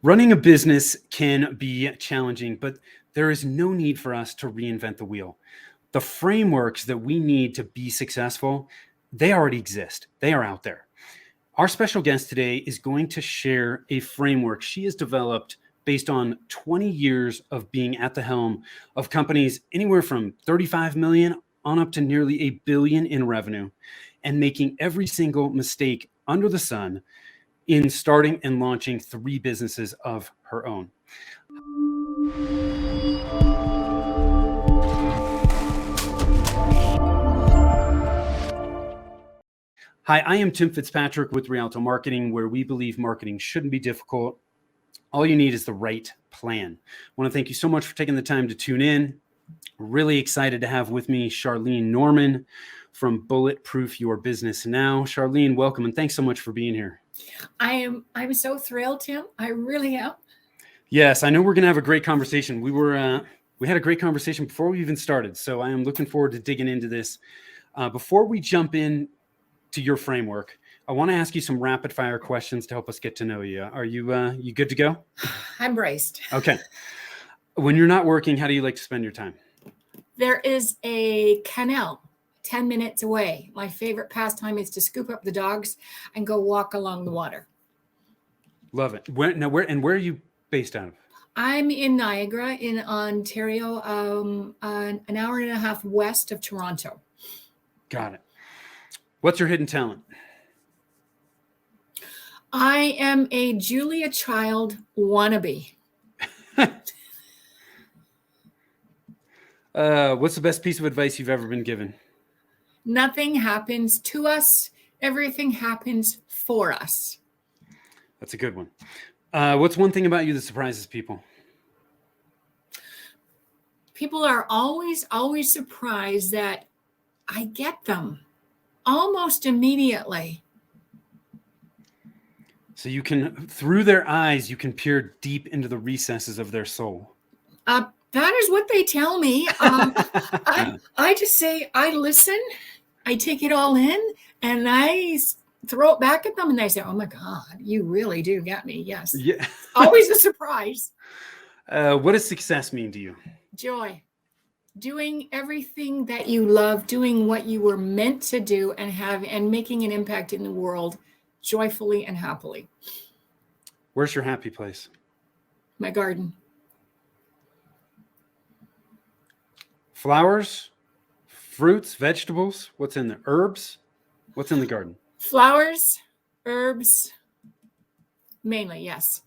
Running a business can be challenging, but there is no need for us to reinvent the wheel. The frameworks that we need to be successful, they already exist. They are out there. Our special guest today is going to share a framework she has developed based on 20 years of being at the helm of companies anywhere from 35 million on up to nearly $1 billion in revenue, and making every single mistake under the sun in starting and launching 3 businesses of her own. Hi, I am Tim Fitzpatrick with Rialto Marketing, where we believe marketing shouldn't be difficult. All you need is the right plan. I want to thank you so much for taking the time to tune in. Really excited to have with me Charlene Norman from Bulletproof Your Business Now. Charlene, welcome, and thanks so much for being here. I'm so thrilled, Tim. I really am. Yes, I know we're going to have a great conversation. We had a great conversation before we even started, so I am looking forward to digging into this. Before we jump in to your framework, I want to ask you some rapid fire questions to help us get to know you. Are you good to go? I'm braced. Okay. When you're not working, how do you like to spend your time? There is a canal 10 minutes away. My favorite pastime is to scoop up the dogs and go walk along the water. Love it. Where are you based out of? I'm in Niagara, in Ontario, an hour and a half west of Toronto. Got it. What's your hidden talent? I am a Julia Child wannabe. What's the best piece of advice you've ever been given? Nothing happens to us. Everything happens for us. That's a good one. What's one thing about you that surprises people? People are always surprised that I get them almost immediately. So you can, through their eyes, you can peer deep into the recesses of their soul. That is what they tell me. I just say, I listen, I take it all in, and I throw it back at them, and they say, oh my God, you really do get me. Yes. Yeah. Always a surprise. What does success mean to you? Joy. Doing everything that you love, doing what you were meant to do, and making an impact in the world joyfully and happily. Where's your happy place? My garden. Flowers, fruits, vegetables. What's in there? Herbs. What's in the garden? Flowers, herbs, mainly, yes.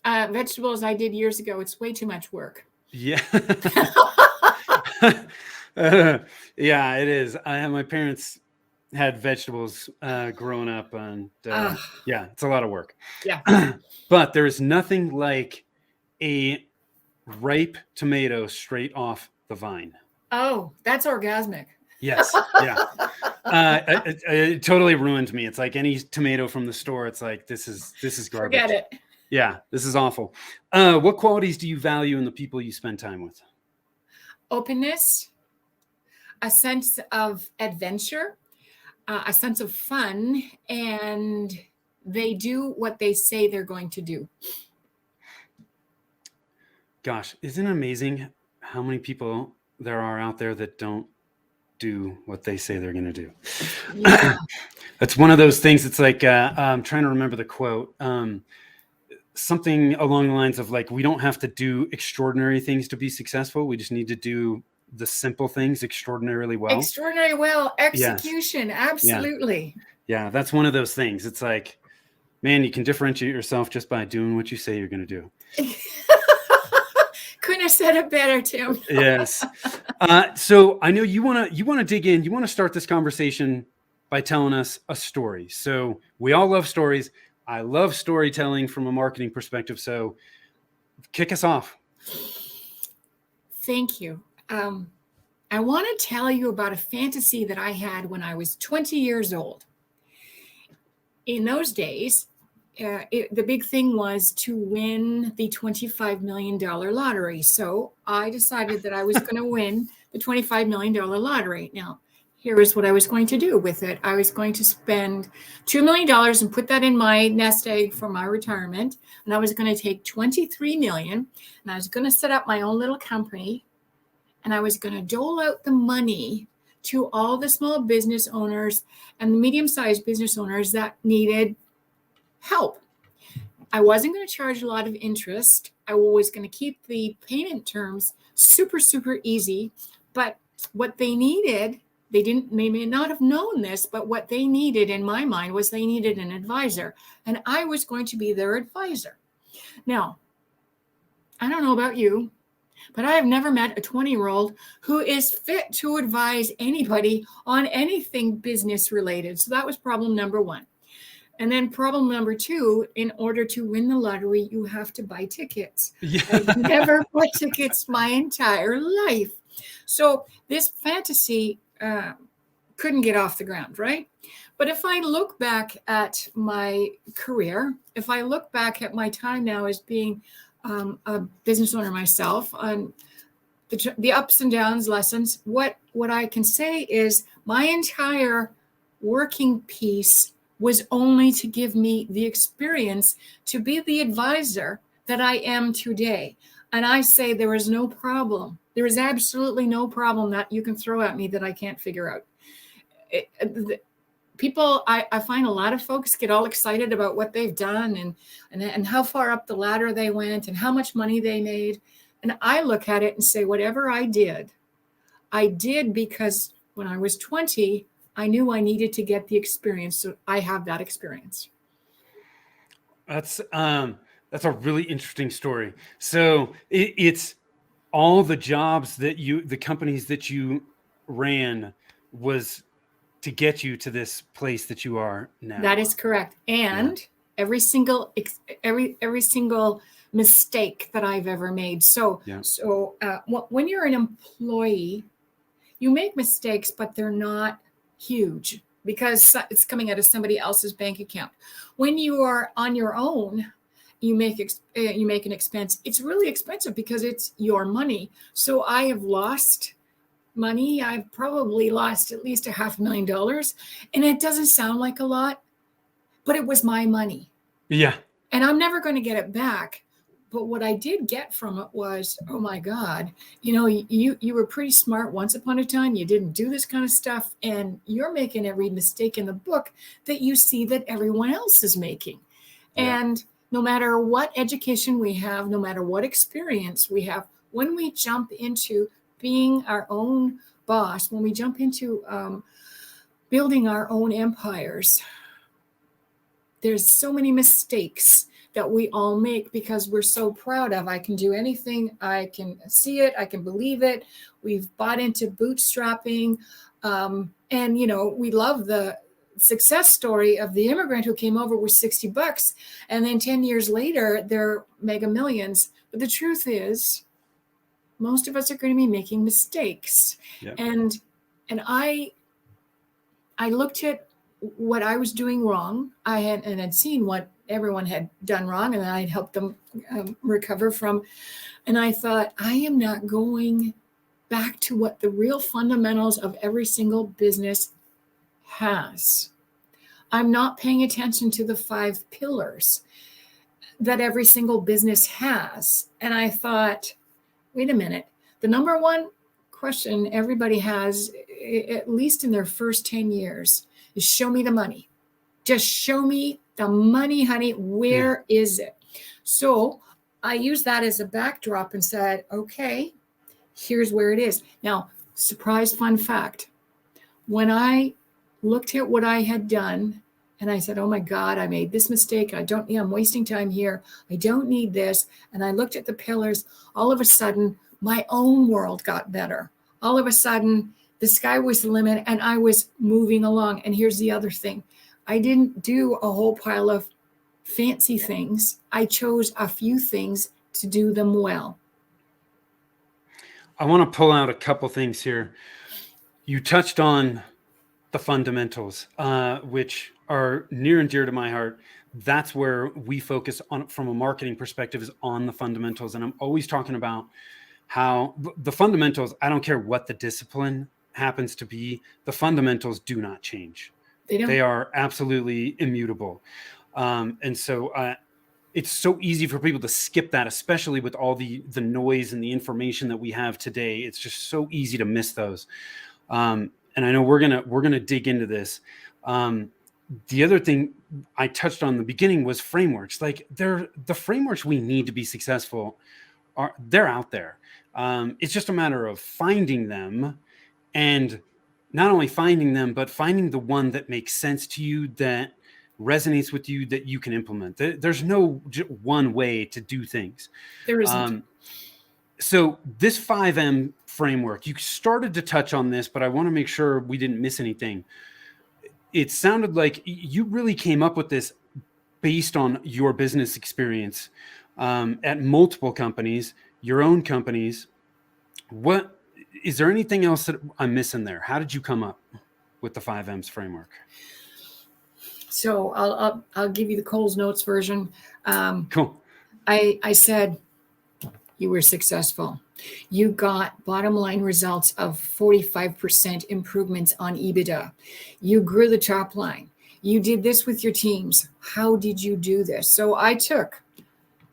Vegetables I did years ago. It's way too much work. Yeah. Yeah, it is. My parents had vegetables growing up, and yeah, it's a lot of work. Yeah. But there is nothing like a ripe tomato straight off the vine. Oh, that's orgasmic. Yes. Yeah. It totally ruined me. It's like any tomato from the store. It's like, this is garbage. Forget it. Yeah, this is awful. What qualities do you value in the people you spend time with? Openness, a sense of adventure, a sense of fun, and they do what they say they're going to do. Gosh, isn't it amazing how many people there are out there that don't do what they say they're going to do? Yeah. It's one of those things. It's like, I'm trying to remember the quote. Something along the lines of like, we don't have to do extraordinary things to be successful. We just need to do the simple things extraordinarily well. Extraordinary well. Execution. Yes. Absolutely. Yeah, that's one of those things. It's like, man, you can differentiate yourself just by doing what you say you're going to do. Couldn't have said it better, Tim. Yes. So I know you want to dig in. You want to start this conversation by telling us a story. So we all love stories. I love storytelling from a marketing perspective. So kick us off. Thank you. I want to tell you about a fantasy that I had when I was 20 years old. In those days, the big thing was to win the $25 million lottery. So I decided that I was going to win the $25 million lottery. Now, here is what I was going to do with it. I was going to spend $2 million and put that in my nest egg for my retirement. And I was going to take 23 million and I was going to set up my own little company and I was going to dole out the money to all the small business owners and the medium-sized business owners that needed help. I wasn't going to charge a lot of interest. I was going to keep the payment terms super, super easy. But what they needed, they may not have known this, but what they needed in my mind was they needed an advisor. And I was going to be their advisor. Now, I don't know about you, but I have never met a 20-year-old who is fit to advise anybody on anything business related. So that was problem number one. And then problem number two, in order to win the lottery, you have to buy tickets. Yeah. I've never bought tickets my entire life. So this fantasy couldn't get off the ground, right? But if I look back at my career, if I look back at my time now as being a business owner myself, on the ups and downs, lessons, what I can say is my entire working piece was only to give me the experience to be the advisor that I am today. And I say there is no problem. There is absolutely no problem that you can throw at me that I can't figure out. People, I find a lot of folks get all excited about what they've done and how far up the ladder they went and how much money they made. And I look at it and say, whatever I did because when I was 20, I knew I needed to get the experience. So I have that experience. That's a really interesting story. So it's all the jobs that the companies that you ran was to get you to this place that you are now. That is correct. And every single mistake that I've ever made. So when you're an employee, you make mistakes, but they're not huge because it's coming out of somebody else's bank account. When you are on your own, you make an expense. It's really expensive because it's your money. So I have lost money. I've probably lost at least $500,000, and it doesn't sound like a lot, but it was my money. Yeah. And I'm never going to get it back. But what I did get from it was, oh my God, you were pretty smart once upon a time. You didn't do this kind of stuff. And you're making every mistake in the book that you see that everyone else is making. Yeah. And no matter what education we have, no matter what experience we have, when we jump into being our own boss, when we jump into building our own empires, there's so many mistakes that we all make because we're so proud of. I can do anything. I can see it. I can believe it. We've bought into bootstrapping. And, we love the success story of the immigrant who came over with $60 and then 10 years later, they're mega millions. But the truth is, most of us are going to be making mistakes. Yeah. And I looked at what I was doing wrong. I had seen what everyone had done wrong, and I'd helped them recover from. And I thought, I am not going back to what the real fundamentals of every single business has. I'm not paying attention to the 5 pillars that every single business has. And I thought, wait a minute. The number one question everybody has, at least in their first 10 years, is show me the money. Just show me the money, honey. Where is it? So I used that as a backdrop and said, okay, here's where it is. Now, surprise fun fact. When I looked at what I had done and I said, oh my God, I made this mistake. I'm wasting time here. I don't need this. And I looked at the pillars. All of a sudden, my own world got better. All of a sudden, the sky was the limit and I was moving along. And here's the other thing. I didn't do a whole pile of fancy things. I chose a few things to do them well. I want to pull out a couple things here. You touched on the fundamentals, which are near and dear to my heart. That's where we focus on from a marketing perspective, is on the fundamentals. And I'm always talking about how the fundamentals, I don't care what the discipline happens to be, the fundamentals do not change. They don't. They are absolutely immutable. And so it's so easy for people to skip that, especially with all the noise and the information that we have today. It's just so easy to miss those. And I know we're gonna dig into this. The other thing I touched on in the beginning was frameworks. Like the frameworks we need to be successful they're out there. It's just a matter of finding them, and not only finding them, but finding the one that makes sense to you, that resonates with you, that you can implement. There's no one way to do things. There isn't. So this 5M framework, you started to touch on this, but I want to make sure we didn't miss anything. It sounded like you really came up with this based on your business experience at multiple companies, your own companies. What is there anything else that I'm missing there? How did you come up with the 5M's framework? So I'll give you the Coles Notes version. Cool. I said you were successful. You got bottom line results of 45% improvements on EBITDA. You grew the top line. You did this with your teams. How did you do this? So I took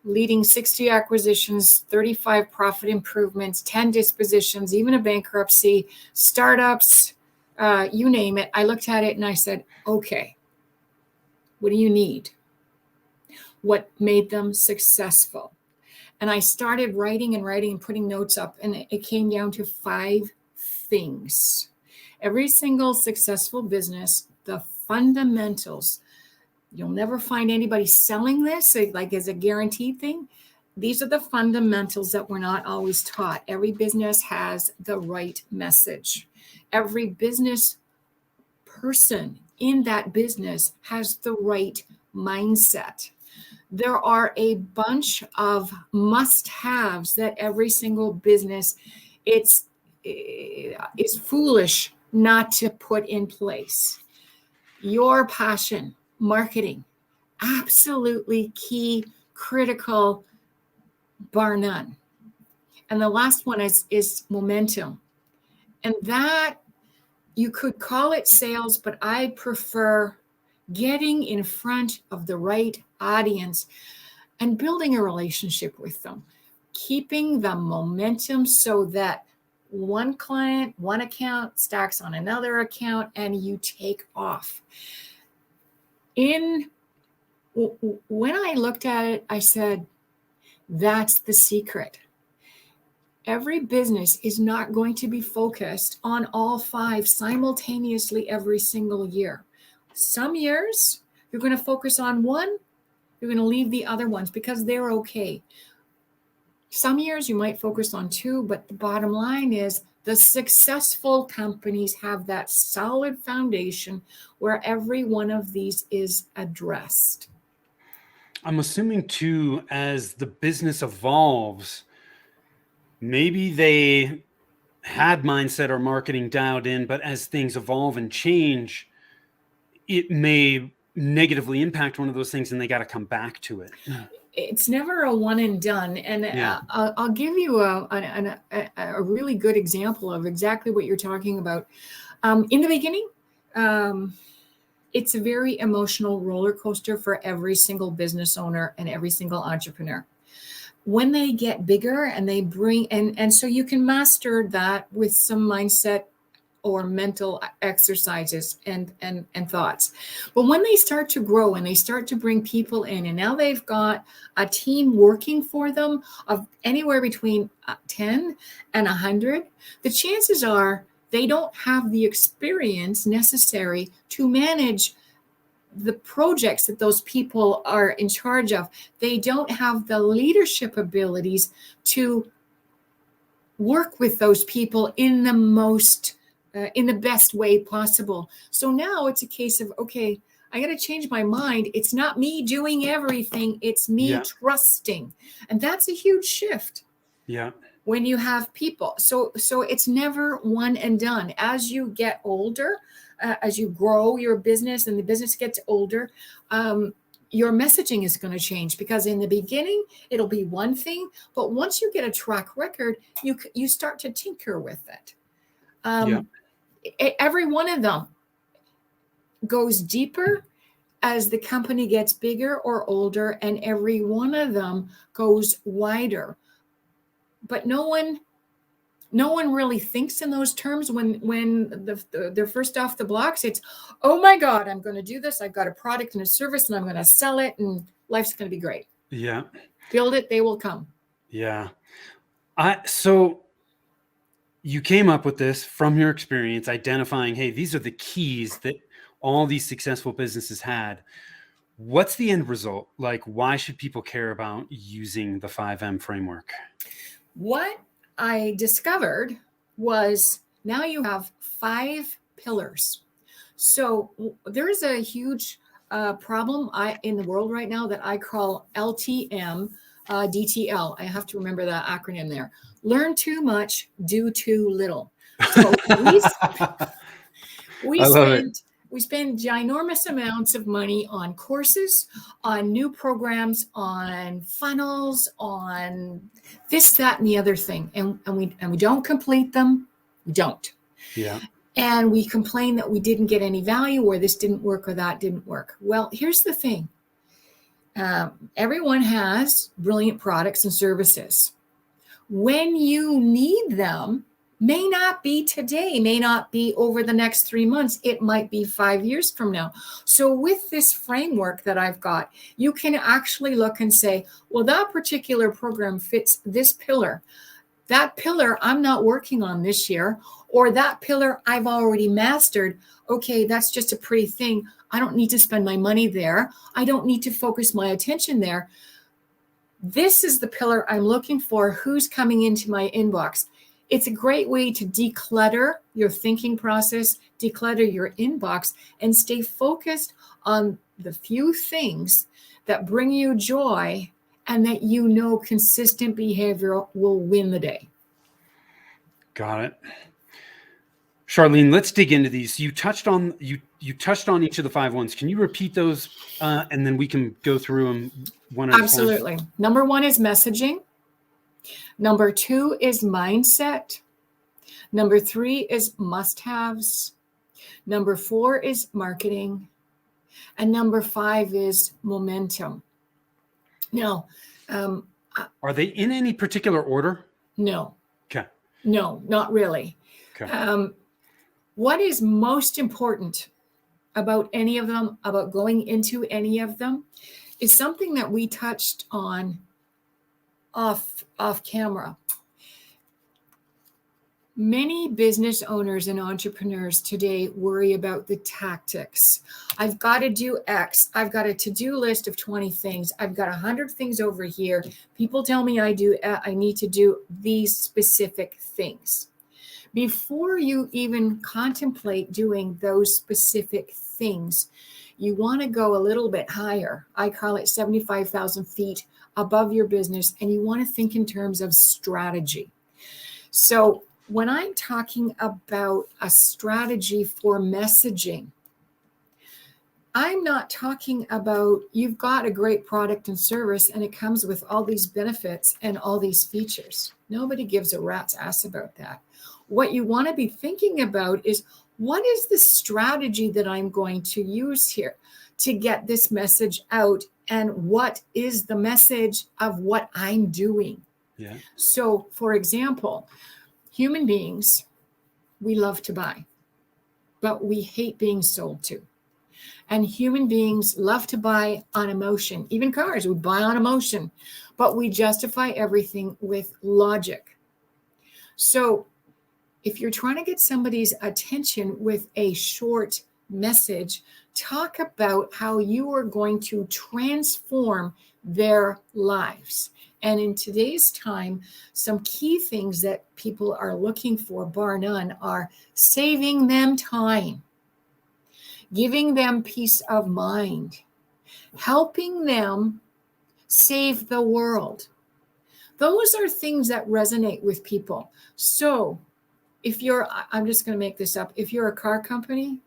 leading 60 acquisitions, 35 profit improvements, 10 dispositions, even a bankruptcy, startups, you name it. I looked at it and I said, okay, what do you need? What made them successful? And I started writing and putting notes up, and it came down to 5 things. Every single successful business, the fundamentals. You'll never find anybody selling this like as a guaranteed thing. These are the fundamentals that we're not always taught. Every business has the right message. Every business person in that business has the right mindset. There are a bunch of must-haves that every single business is foolish not to put in place. Your passion, marketing, absolutely key, critical, bar none. And the last one is momentum. And that, you could call it sales, but I prefer getting in front of the right audience and building a relationship with them, keeping the momentum so that one client, one account stacks on another account and you take off. When I looked at it, I said, that's the secret. Every business is not going to be focused on all 5 simultaneously every single year. Some years, you're going to focus on one, you're going to leave the other ones because they're okay. Some years you might focus on 2, but the bottom line is the successful companies have that solid foundation where every one of these is addressed. I'm assuming too, as the business evolves, maybe they had mindset or marketing dialed in, but as things evolve and change, it may negatively impact one of those things and they got to come back to it. It's never a one and done. And Yeah. I'll give you a really good example of exactly what you're talking about. In the beginning, it's a very emotional roller coaster for every single business owner and every single entrepreneur. When they get bigger and they bring, and so you can master that with some mindset or mental exercises and thoughts. But when they start to grow and they start to bring people in, and now they've got a team working for them of anywhere between 10 and 100, the chances are they don't have the experience necessary to manage the projects that those people are in charge of. They don't have the leadership abilities to work with those people in the best way possible. So now it's a case of, okay, I got to change my mind. It's not me doing everything. It's me trusting. And that's a huge shift. Yeah. When you have people. So it's never one and done. As you get older, as you grow your business and the business gets older, your messaging is going to change, because in the beginning, it'll be one thing. But once you get a track record, you start to tinker with it. every one of them goes deeper as the company gets bigger or older, and every one of them goes wider. But no one really thinks in those terms when they're first off the blocks. It's, oh my God, I'm going to do this. I've got a product and a service, and I'm going to sell it, and life's going to be great. Yeah. Build it, they will come. Yeah. So you came up with this from your experience, identifying, hey, these are the keys that all these successful businesses had. What's the end result? Like, why should people care about using the 5M framework? What I discovered was now you have 5 pillars. So there's a huge problem in the world right now that I call LTM, DTL. I have to remember that acronym there. Learn too much, do too little. So we spend ginormous amounts of money on courses, on new programs, on funnels, on this, that, and the other thing. And we don't complete them. We don't. Yeah. And we complain that we didn't get any value, or this didn't work, or that didn't work. Well, here's the thing. Everyone has brilliant products and services. When you need them, may not be today, may not be over the next 3 months. It might be 5 years from now. So with this framework that I've got, you can actually look and say, well, that particular program fits this pillar. That pillar I'm not working on this year, or that pillar I've already mastered. Okay, that's just a pretty thing. I don't need to spend my money there. I don't need to focus my attention there. This is the pillar I'm looking for. Who's coming into my inbox? It's a great way to declutter your thinking process, declutter your inbox, and stay focused on the few things that bring you joy and that you know consistent behavior will win the day. Got it. Charlene, let's dig into these. You touched on each of the 5 ones. Can you repeat those, and then we can go through them one at a time? Absolutely. Number 1 is messaging. Number 2 is mindset. Number 3 is must-haves. Number 4 is marketing. And number 5 is momentum. Now, are they in any particular order? No. Okay. No, not really. Okay. What is most important about any of them, about going into any of them, is something that we touched on off camera. Many business owners and entrepreneurs today worry about the tactics. I've got to do X. I've got a to-do list of 20 things. I've got 100 things over here. People tell me I need to do these specific things. Before you even contemplate doing those specific things, you want to go a little bit higher. I call it 75,000 feet above your business, and you want to think in terms of strategy. So when I'm talking about a strategy for messaging, I'm not talking about you've got a great product and service and it comes with all these benefits and all these features. Nobody gives a rat's ass about that. What you want to be thinking about is, what is the strategy that I'm going to use here to get this message out? And what is the message of what I'm doing? Yeah. So, for example, human beings, we love to buy, but we hate being sold to. And human beings love to buy on emotion. Even cars, we buy on emotion, but we justify everything with logic. So if you're trying to get somebody's attention with a short message, talk about how you are going to transform their lives. And in today's time, some key things that people are looking for, bar none, are saving them time, giving them peace of mind, helping them save the world. Those are things that resonate with people. So I'm just going to make this up. If you're a car company,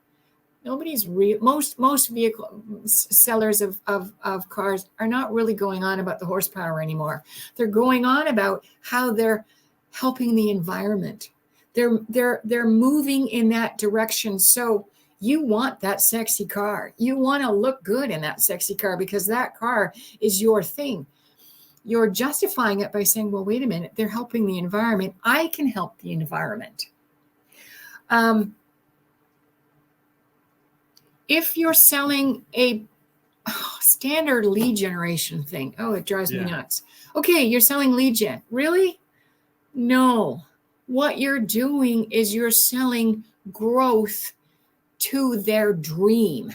most vehicle sellers of cars are not really going on about the horsepower anymore. They're going on about how they're helping the environment. They're moving in that direction. So you want that sexy car. You want to look good in that sexy car because that car is your thing. You're justifying it by saying, well, wait a minute, they're helping the environment. I can help the environment. If you're selling a standard lead generation thing, it drives me nuts. Okay, you're selling lead gen. Really? No. What you're doing is you're selling growth to their dream.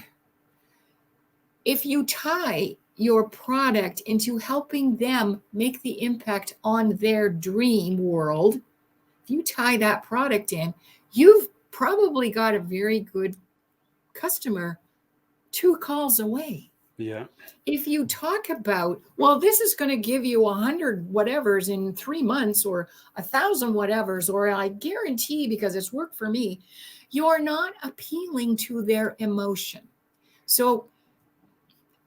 If you tie your product into helping them make the impact on their dream world, if you tie that product in, you've probably got a very good customer 2 calls away. Yeah. If you talk about, well, this is going to give you 100 whatevers in 3 months or 1,000 whatevers, or I guarantee because it's worked for me, you're not appealing to their emotion. So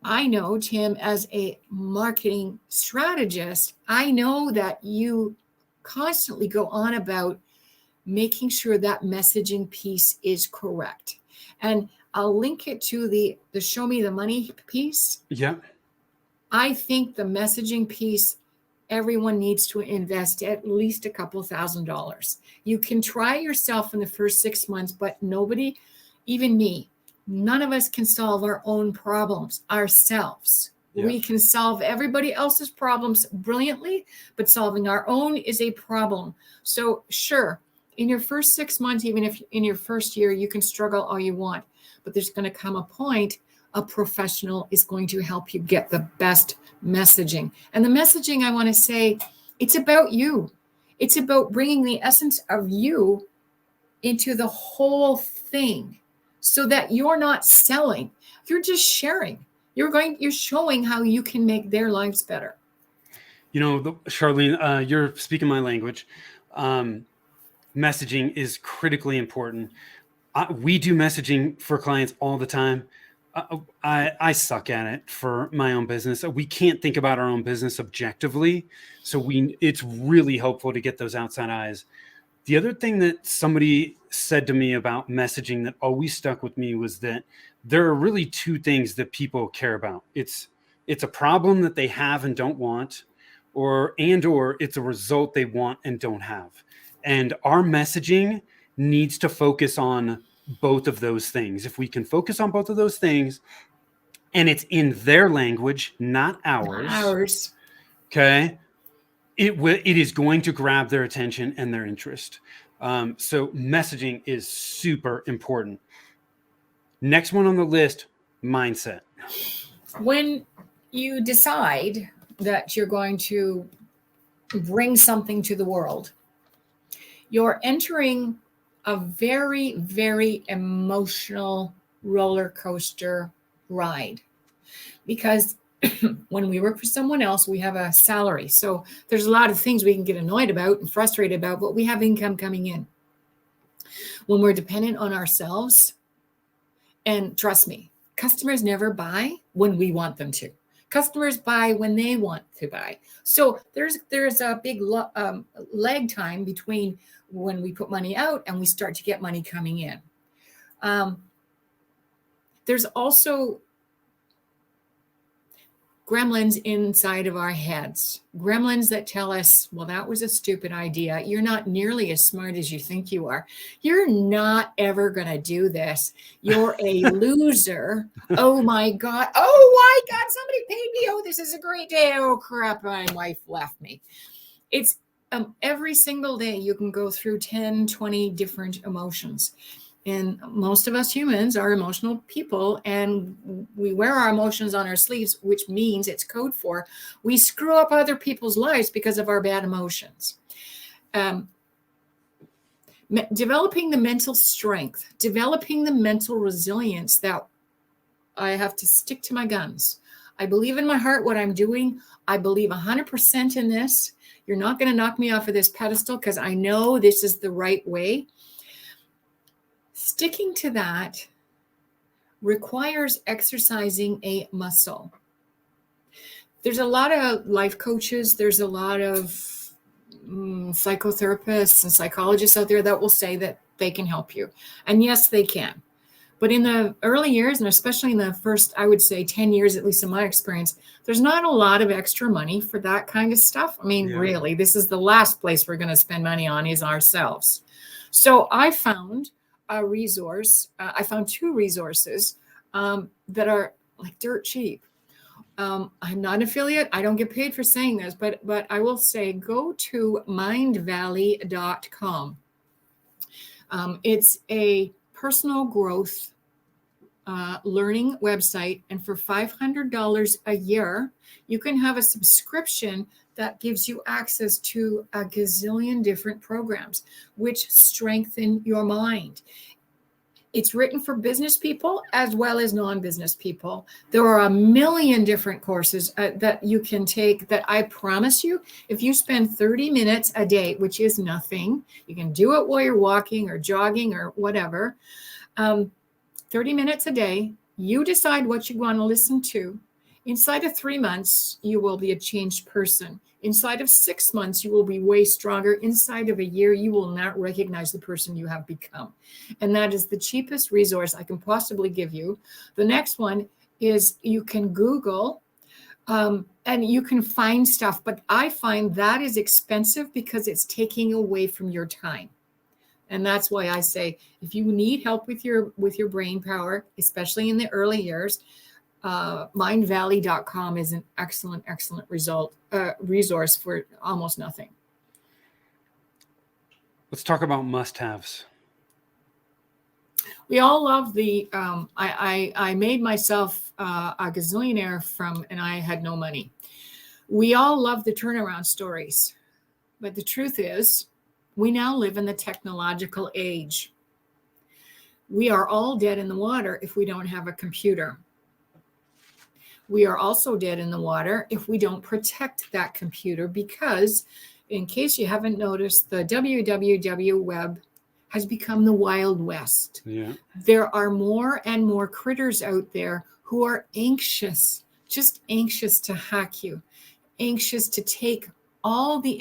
I know, Tim, as a marketing strategist, I know that you constantly go on about making sure that messaging piece is correct. And I'll link it to the show me the money piece. Yeah. I think the messaging piece, everyone needs to invest at least a couple $1,000s. You can try yourself in the first 6 months, but nobody, even me, none of us can solve our own problems ourselves. Yeah. We can solve everybody else's problems brilliantly, but solving our own is a problem. So sure, in your first 6 months, even if in your first year, you can struggle all you want, but there's going to come a point a professional is going to help you get the best messaging. And the messaging, I want to say, it's about you. It's about bringing the essence of you into the whole thing so that you're not selling. You're just sharing. You're showing how you can make their lives better. Charlene, you're speaking my language. Messaging is critically important. We do messaging for clients all the time. I suck at it for my own business. We can't think about our own business objectively. So it's really helpful to get those outside eyes. The other thing that somebody said to me about messaging that always stuck with me was that there are really 2 things that people care about. It's a problem that they have and don't want, or it's a result they want and don't have. And our messaging needs to focus on both of those things. If we can focus on both of those things, and it's in their language, not ours. Okay. It is going to grab their attention and their interest. So messaging is super important. Next one on the list, mindset. When you decide that you're going to bring something to the world, you're entering a very, very emotional roller coaster ride. Because when we work for someone else, we have a salary. So there's a lot of things we can get annoyed about and frustrated about, but we have income coming in. When we're dependent on ourselves, and trust me, customers never buy when we want them to. Customers buy when they want to buy. So there's a big lag time between when we put money out and we start to get money coming in. There's also gremlins inside of our heads, gremlins that tell us, well, that was a stupid idea. You're not nearly as smart as you think you are. You're not ever going to do this. You're a loser. Oh my God. Oh my God, somebody paid me. Oh, this is a great day. Oh crap, my wife left me. It's every single day you can go through 10, 20 different emotions. And most of us humans are emotional people, and we wear our emotions on our sleeves, which means it's code for we screw up other people's lives because of our bad emotions. Developing the mental strength, developing the mental resilience that I have to stick to my guns. I believe in my heart what I'm doing. I believe 100% in this. You're not going to knock me off of this pedestal because I know this is the right way. Sticking to that requires exercising a muscle. There's a lot of life coaches. There's a lot of psychotherapists and psychologists out there that will say that they can help you. And yes, they can. But in the early years, and especially in the first, I would say 10 years, at least in my experience, there's not a lot of extra money for that kind of stuff. I mean, really, this is the last place we're going to spend money on is ourselves. So I found a resource. I found two resources that are like dirt cheap. I'm not an affiliate. I don't get paid for saying this, but I will say go to mindvalley.com. It's a personal growth learning website. And for $500 a year, you can have a subscription that gives you access to a gazillion different programs, which strengthen your mind. It's written for business people as well as non-business people. There are a million different courses that you can take that I promise you, if you spend 30 minutes a day, which is nothing, you can do it while you're walking or jogging or whatever. 30 minutes a day, you decide what you want to listen to. Inside of 3 months, you will be a changed person. Inside of 6 months, you will be way stronger. Inside of a year, you will not recognize the person you have become. And that is the cheapest resource I can possibly give you. The next one is you can Google and you can find stuff, but I find that is expensive because it's taking away from your time. And that's why I say, if you need help with your brain power, especially in the early years, mindvalley.com is an excellent resource for almost nothing. Let's talk about must-haves. We all love the I made myself a gazillionaire and I had no money. We all love the turnaround stories, but the truth is we now live in the technological age. We are all dead in the water if we don't have a computer. We are also dead in the water if we don't protect that computer, because in case you haven't noticed, the www web has become the Wild West. Yeah. There are more and more critters out there who are anxious, just anxious to hack you, anxious to take all the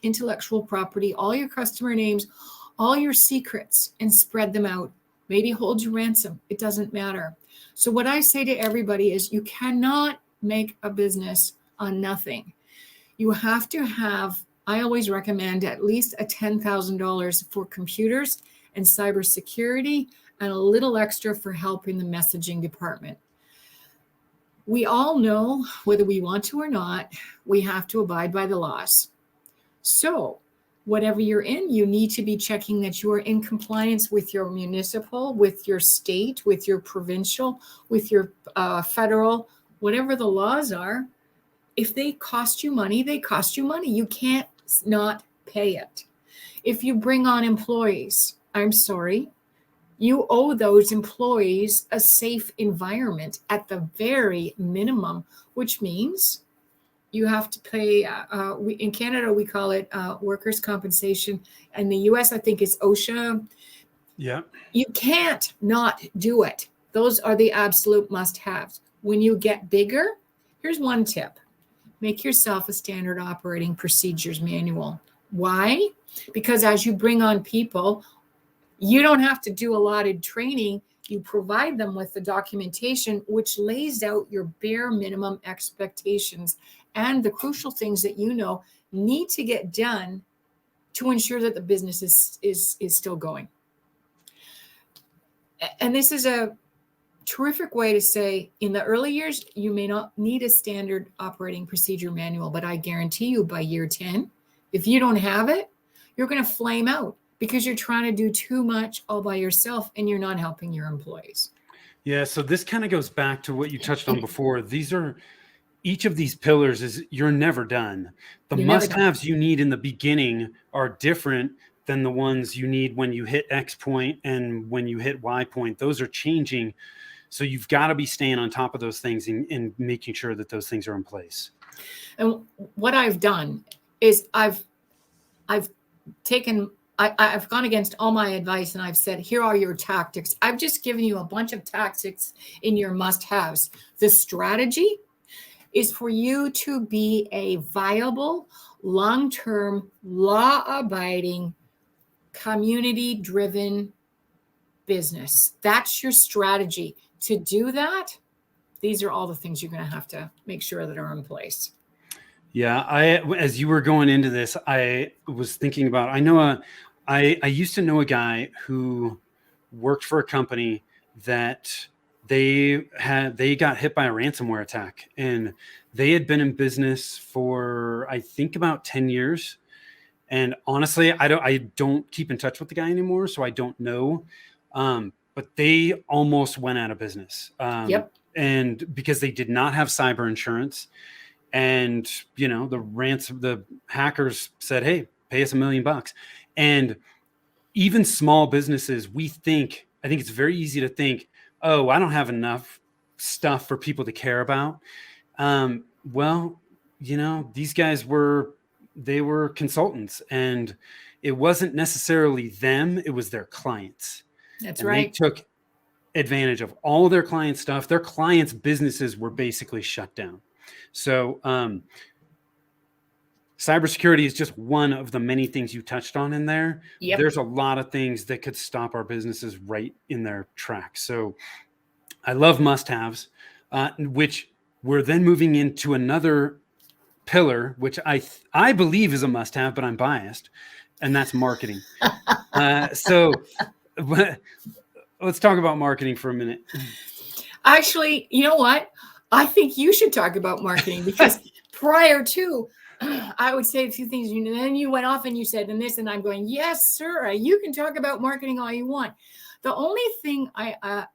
intellectual property, all your customer names, all your secrets, and spread them out. Maybe hold you ransom. It doesn't matter. So what I say to everybody is you cannot make a business on nothing. You have to have, I always recommend at least a $10,000 for computers and cybersecurity and a little extra for help in the messaging department. We all know, whether we want to or not, we have to abide by the laws. So whatever you're in, you need to be checking that you are in compliance with your municipal, with your state, with your provincial, with your federal, whatever the laws are. If they cost you money, they cost you money. You can't not pay it. If you bring on employees, I'm sorry, you owe those employees a safe environment at the very minimum, which means you have to pay, in Canada, we call it workers' compensation. In the US, I think it's OSHA. Yeah. You can't not do it. Those are the absolute must-haves. When you get bigger, here's one tip. Make yourself a standard operating procedures manual. Why? Because as you bring on people, you don't have to do a lot of training. You provide them with the documentation, which lays out your bare minimum expectations and the crucial things that you know need to get done to ensure that the business is still going. And this is a terrific way to say, in the early years, you may not need a standard operating procedure manual, but I guarantee you by year 10, if you don't have it, you're going to flame out because you're trying to do too much all by yourself and you're not helping your employees. Yeah. So this kind of goes back to what you touched on before. Each of these pillars is you're never done. The must-haves you need in the beginning are different than the ones you need when you hit X point and when you hit Y point. Those are changing. So you've got to be staying on top of those things and making sure that those things are in place. And what I've done is I've gone against all my advice and I've said, here are your tactics. I've just given you a bunch of tactics in your must-haves. The strategy is for you to be a viable, long-term, law-abiding, community-driven business. That's your strategy. To do that, these are all the things you're going to have to make sure that are in place. Yeah, as you were going into this, I was thinking about, I used to know a guy who worked for a company that they got hit by a ransomware attack, and they had been in business for, I think, about 10 years. And honestly, I don't keep in touch with the guy anymore, so I don't know. But they almost went out of business. Yep. And because they did not have cyber insurance, and the hackers said, "Hey, pay us $1 million." And even small businesses, I think it's very easy to think, "Oh, I don't have enough stuff for people to care about." Well, these guys were consultants, and it wasn't necessarily them, it was their clients. That's And right. they took advantage of all their client stuff. Their clients' businesses were basically shut down. So cybersecurity is just one of the many things you touched on in there. Yep. There's a lot of things that could stop our businesses right in their tracks. So I love must-haves, which we're then moving into another pillar, which I believe is a must-have, but I'm biased, and that's marketing. So let's talk about marketing for a minute. Actually, you know what? I think you should talk about marketing, because prior to, I would say a few things, and then you went off and you said, and this, and I'm going, yes, sir, you can talk about marketing all you want. The only thing and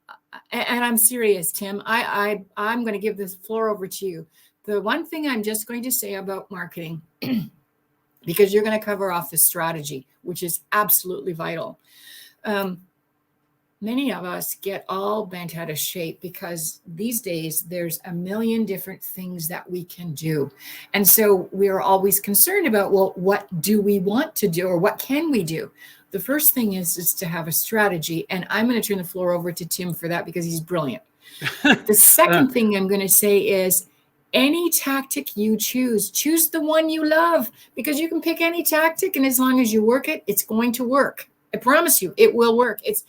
I'm serious, Tim, I'm going to give this floor over to you. The one thing I'm just going to say about marketing, because you're going to cover off the strategy, which is absolutely vital. Many of us get all bent out of shape because these days there's a million different things that we can do. And so we're always concerned about, well, what do we want to do, or what can we do? The first thing is to have a strategy. And I'm going to turn the floor over to Tim for that, because he's brilliant. The second thing I'm going to say is, any tactic you choose the one you love, because you can pick any tactic, and as long as you work it, it's going to work. I promise you, it will work. It's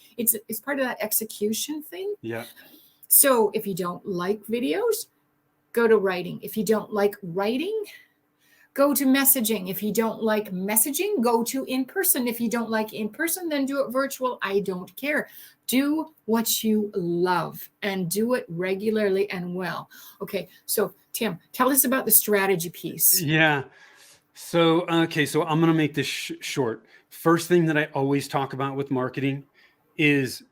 part of that execution thing. Yeah. So if you don't like videos, go to writing. If you don't like writing, go to messaging. If you don't like messaging, go to in-person. If you don't like in-person, then do it virtual. I don't care. Do what you love and do it regularly and well. Okay, so Tim, tell us about the strategy piece. Yeah. So, okay, so I'm going to make this short. First thing that I always talk about with marketing is,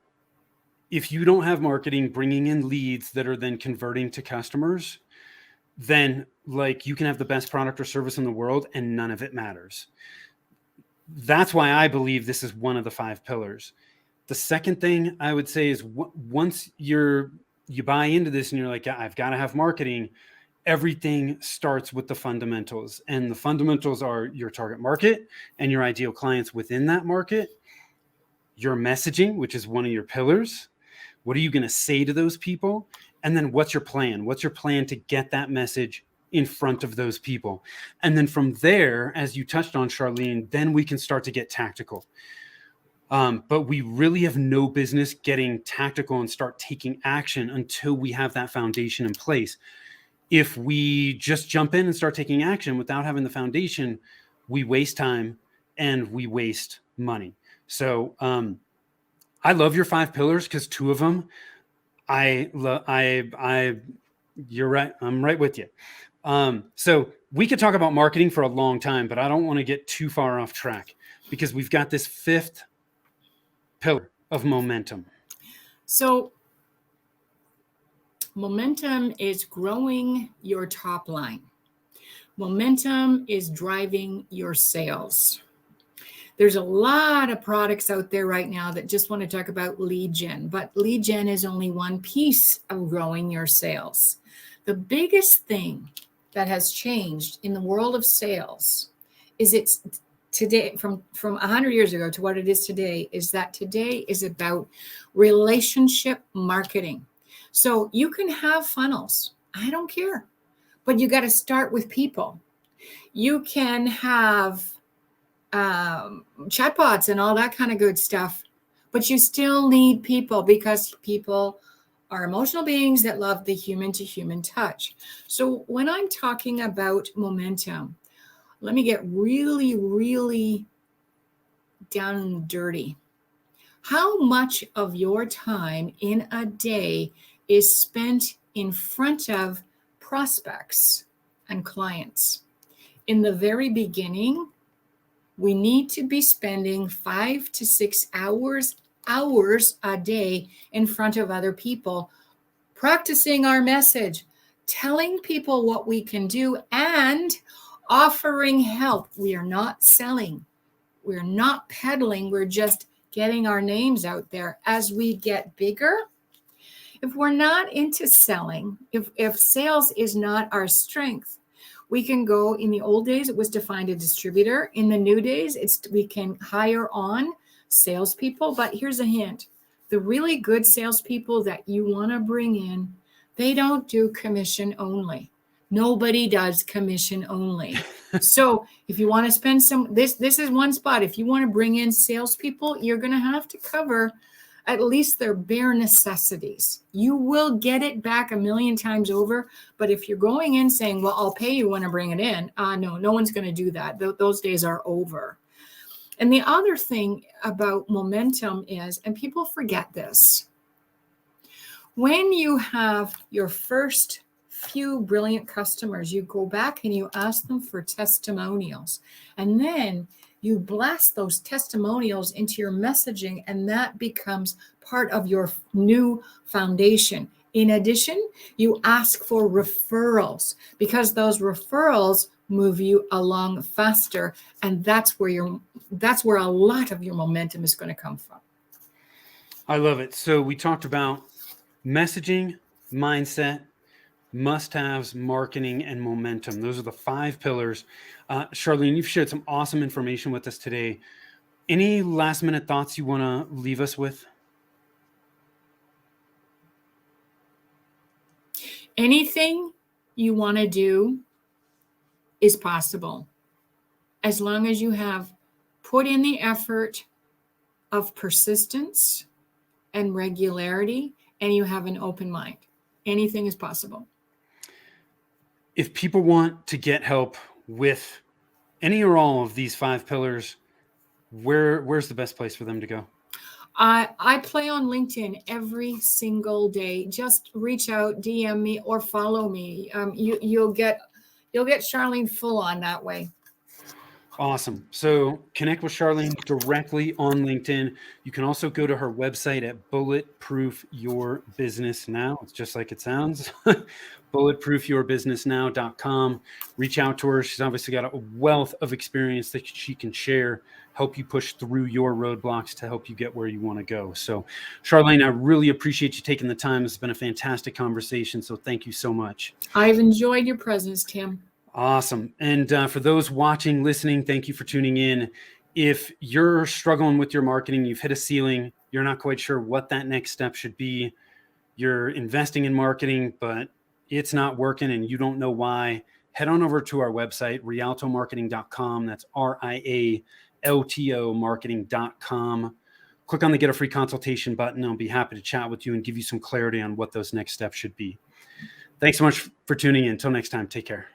if you don't have marketing bringing in leads that are then converting to customers, then you can have the best product or service in the world and none of it matters. That's why I believe this is one of the 5 pillars. The second thing I would say is, once you buy into this and you're like, yeah, I've got to have marketing, everything starts with the fundamentals. And the fundamentals are your target market and your ideal clients within that market, your messaging, which is one of your pillars. What are you going to say to those people? And then what's your plan? What's your plan to get that message in front of those people? And then from there, as you touched on, Charlene, then we can start to get tactical. But we really have no business getting tactical and start taking action until we have that foundation in place. If we just jump in and start taking action without having the foundation, we waste time and we waste money. So I love your 5 pillars, because 2 of them, you're right. I'm right with you. So we could talk about marketing for a long time, but I don't want to get too far off track, because we've got this 5th pillar of momentum. So momentum is growing your top line. Momentum is driving your sales. There's a lot of products out there right now that just want to talk about lead gen, but lead gen is only one piece of growing your sales. The biggest thing that has changed in the world of sales is it's today, from 100 years ago to what it is today, is that today is about relationship marketing. So you can have funnels. I don't care. but you got to start with people. You can have chatbots and all that kind of good stuff, but you still need people, because people are emotional beings that love the human to human touch. So when I'm talking about momentum, let me get really, really down and dirty. How much of your time in a day is spent in front of prospects and clients? In the very beginning, we need to be spending 5 to 6 hours a day in front of other people, practicing our message, telling people what we can do, and offering help. We are not selling. We're not peddling. We're just getting our names out there. As we get bigger, if we're not into selling, if sales is not our strength, we can go, in the old days, it was to find a distributor. In the new days, we can hire on salespeople. But here's a hint. The really good salespeople that you want to bring in, they don't do commission only. Nobody does commission only. So if you want to spend this is one spot. If you want to bring in salespeople, you're going to have to cover at least their bare necessities. You will get it back a million times over. But if you're going in saying, well, I'll pay you when I bring it in, no one's going to do that. Those days are over. And the other thing about momentum is, and people forget this, when you have your first few brilliant customers, you go back and you ask them for testimonials. And then you blast those testimonials into your messaging, and that becomes part of your new foundation. In addition, you ask for referrals, because those referrals move you along faster, and that's where a lot of your momentum is going to come from. I love it. So we talked about messaging, mindset, must-haves, marketing, and momentum. Those are the 5 pillars. Charlene, you've shared some awesome information with us today. Any last-minute thoughts you want to leave us with? Anything you want to do is possible, as long as you have put in the effort of persistence and regularity, and you have an open mind. Anything is possible. If people want to get help with any or all of these 5 pillars, where's the best place for them to go? I play on LinkedIn every single day. Just reach out, DM me, or follow me. You'll get Charlene full on that way. Awesome. So connect with Charlene directly on LinkedIn. You can also go to her website at Bulletproof Your Business Now. It's just like it sounds. BulletproofYourBusinessNow.com. Reach out to her. She's obviously got a wealth of experience that she can share, help you push through your roadblocks to help you get where you want to go. So Charlene, I really appreciate you taking the time. It's been a fantastic conversation. So thank you so much. I've enjoyed your presence, Tim. Awesome. And for those watching, listening, thank you for tuning in. If you're struggling with your marketing, you've hit a ceiling, you're not quite sure what that next step should be, you're investing in marketing, but it's not working and you don't know why, head on over to our website, rialtomarketing.com. That's RIALTO marketing.com. Click on the Get a Free Consultation button. I'll be happy to chat with you and give you some clarity on what those next steps should be. Thanks so much for tuning in. Until next time, take care.